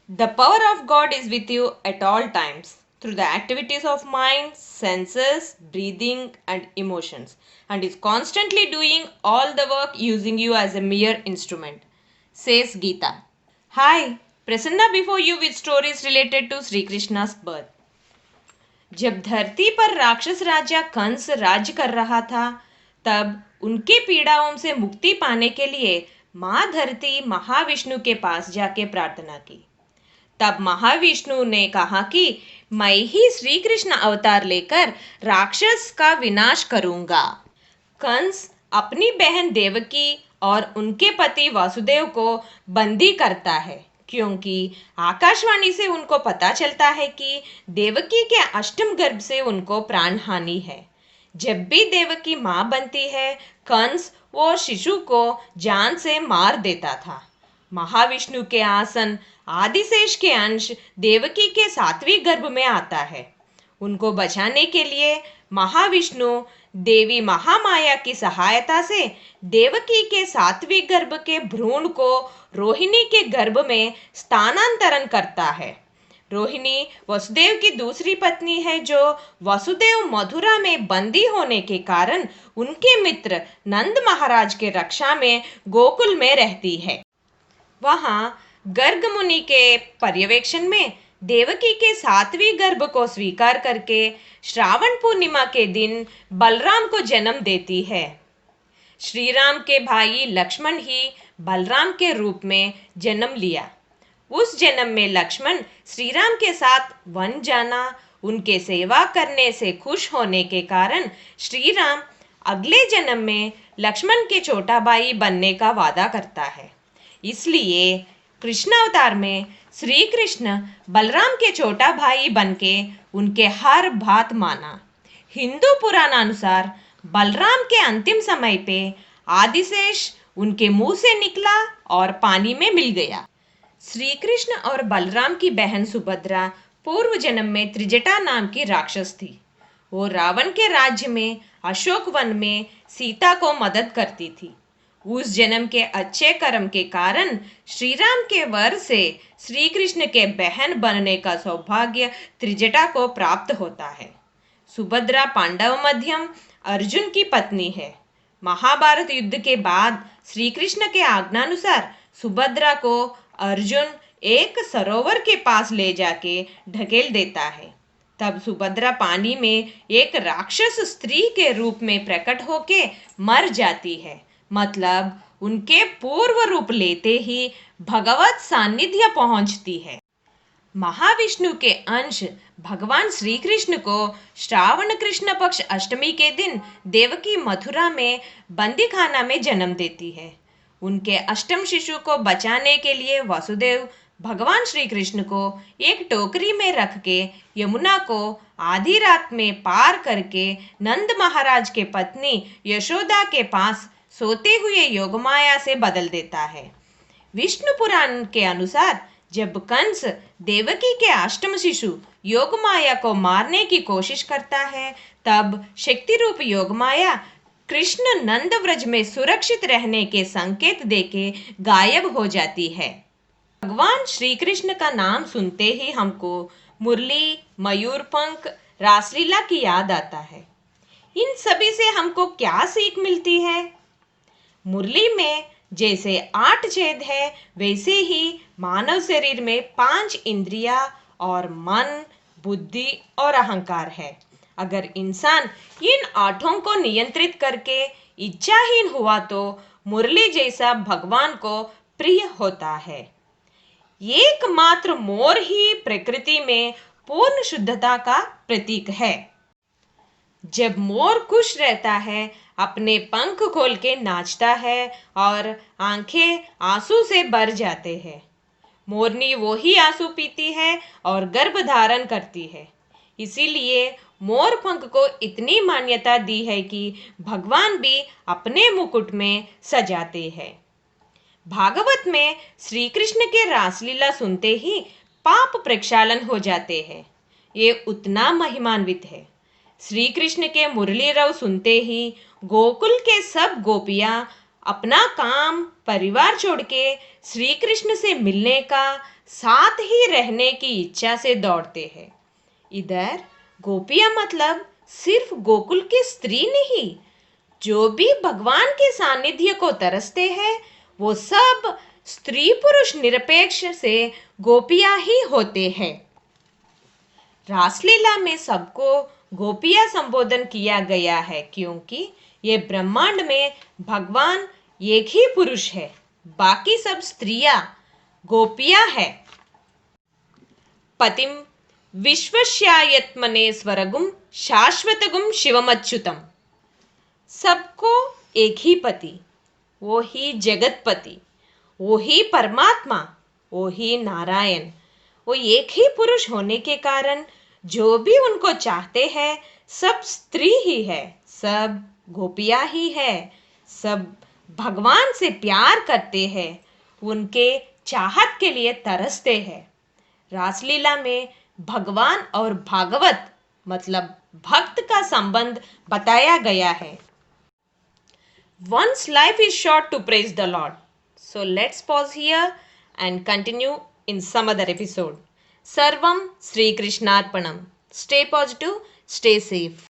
The power of God is with you at all times through the activities of mind, senses, breathing, and emotions, and is constantly doing all the work using you as a mere instrument, says Gita. Hi, Prasanna before you with stories related to Sri Krishna's birth. जब धरती पर राक्षस राजा कंस राज्य कर रहा था, तब उनके पीड़ाओं से मुक्ति पाने के लिए माँ धरती महाविष्णु के पास जाके प्रार्थना की। तब महाविष्णु ने कहा कि मैं ही श्री कृष्ण अवतार लेकर राक्षस का विनाश करूंगा। कंस अपनी बहन देवकी और उनके पति वासुदेव को बंदी करता है, क्योंकि आकाशवाणी से उनको पता चलता है कि देवकी के अष्टम गर्भ से उनको प्राण हानि है। जब भी देवकी माँ बनती है, कंस वो शिशु को जान से मार देता था। महाविष्णु के आसन आदिशेष के अंश देवकी के सातवीं गर्भ में आता है। उनको बचाने के लिए महाविष्णु देवी महामाया की सहायता से देवकी के सातवीं गर्भ के भ्रूण को रोहिणी के गर्भ में स्थानांतरण करता है। रोहिणी वसुदेव की दूसरी पत्नी है, जो वसुदेव मथुरा में बंदी होने के कारण उनके मित्र नंद महाराज के रक्षा में गोकुल में रहती है। वहां गर्ग मुनि के पर्यवेक्षण में देवकी के सातवीं गर्भ को स्वीकार करके श्रावण पूर्णिमा के दिन बलराम को जन्म देती है। श्री राम के भाई लक्ष्मण ही बलराम के रूप में जन्म लिया। उस जन्म में लक्ष्मण श्री राम के साथ वन जाना, उनके सेवा करने से खुश होने के कारण श्री राम अगले जन्म में लक्ष्मण के छोटा भाई बनने का वादा करता है। इसलिए कृष्ण अवतार में श्री कृष्ण बलराम के छोटा भाई बनके उनके हर बात माना। हिंदू पुराणानुसार बलराम के अंतिम समय पे आदिशेष उनके मुंह से निकला और पानी में मिल गया। श्री कृष्ण और बलराम की बहन सुभद्रा पूर्व जन्म में त्रिजटा नाम की राक्षस थी। वो रावण के राज्य में अशोक वन में सीता को मदद करती थी। उस जन्म के अच्छे कर्म के कारण श्री राम के वर से श्री कृष्ण के बहन बनने का सौभाग्य त्रिजटा को प्राप्त होता है। सुभद्रा पांडव मध्यम अर्जुन की पत्नी है। महाभारत युद्ध के बाद श्री कृष्ण के आज्ञानुसार सुभद्रा को अर्जुन एक सरोवर के पास ले जाके ढकेल देता है। तब सुभद्रा पानी में एक राक्षस स्त्री के रूप में प्रकट होके मर जाती है। मतलब उनके पूर्व रूप लेते ही भगवत सानिध्य पहुंचती है। महाविष्णु के अंश भगवान श्री कृष्ण को श्रावण कृष्ण पक्ष अष्टमी के दिन देवकी मथुरा में बंदीखाना में जन्म देती है। उनके अष्टम शिशु को बचाने के लिए वासुदेव भगवान श्री कृष्ण को एक टोकरी में रख के यमुना को आधी रात में पार करके नंद महाराज के पत्नी यशोदा के पास सोते हुए योगमाया से बदल देता है। विष्णु पुराण के अनुसार जब कंस देवकी के अष्टम शिशु योगमाया को मारने की कोशिश करता है, तब शक्ति रूप योगमाया कृष्ण नंद व्रज में सुरक्षित रहने के संकेत देके गायब हो जाती है। भगवान श्री कृष्ण का नाम सुनते ही हमको मुरली, मयूरपंख, रासलीला की याद आता है। इन सभी से हमको क्या सीख मिलती है? मुरली में जैसे 8 छेद है, वैसे ही मानव शरीर में 5 इंद्रियां और मन, बुद्धि और अहंकार है। अगर इंसान इन 8 को नियंत्रित करके इच्छाहीन हुआ तो मुरली जैसा भगवान को प्रिय होता है। एकमात्र मोर ही प्रकृति में पूर्ण शुद्धता का प्रतीक है। जब मोर खुश रहता है, अपने पंख खोल के नाचता है और आंखें आंसू से भर जाते हैं। मोरनी वो ही आंसू पीती है और गर्भ धारण करती है। इसीलिए मोर पंख को इतनी मान्यता दी है कि भगवान भी अपने मुकुट में सजाते हैं। भागवत में श्री कृष्ण के रासलीला सुनते ही पाप प्रक्षालन हो जाते हैं। ये उतना महिमान्वित है। श्री कृष्ण के मुरली रव सुनते ही गोकुल के सब गोपियां अपना काम परिवार छोड़ के श्री कृष्ण से मिलने का, साथ ही रहने की इच्छा से दौड़ते हैं। इधर गोपियां मतलब सिर्फ गोकुल की स्त्री नहीं, जो भी भगवान के सानिध्य को तरसते हैं वो सब स्त्री पुरुष निरपेक्ष से गोपियां ही होते हैं। रासलीला में सबको गोपियां संबोधन किया गया है क्योंकि ये ब्रह्मांड में भगवान एक ही पुरुष है, बाकी सब स्त्रियां गोपियां है। पतिम विश्वस्यायत्मने स्वरगुम शाश्वतगुम शिवमच्युतम। सबको एक ही पति, वो ही जगतपति, वो ही परमात्मा, वो ही नारायण। वो एक ही पुरुष होने के कारण जो भी उनको चाहते हैं सब स्त्री ही है, सब गोपियां ही है, सब भगवान से प्यार करते हैं, उनके चाहत के लिए तरसते हैं। रासलीला में भगवान और भागवत मतलब भक्त का संबंध बताया गया है। One's life is short to praise the Lord. So let's pause here and continue in some other episode. Sarvam Sri Krishnarpanam. Stay positive, stay safe.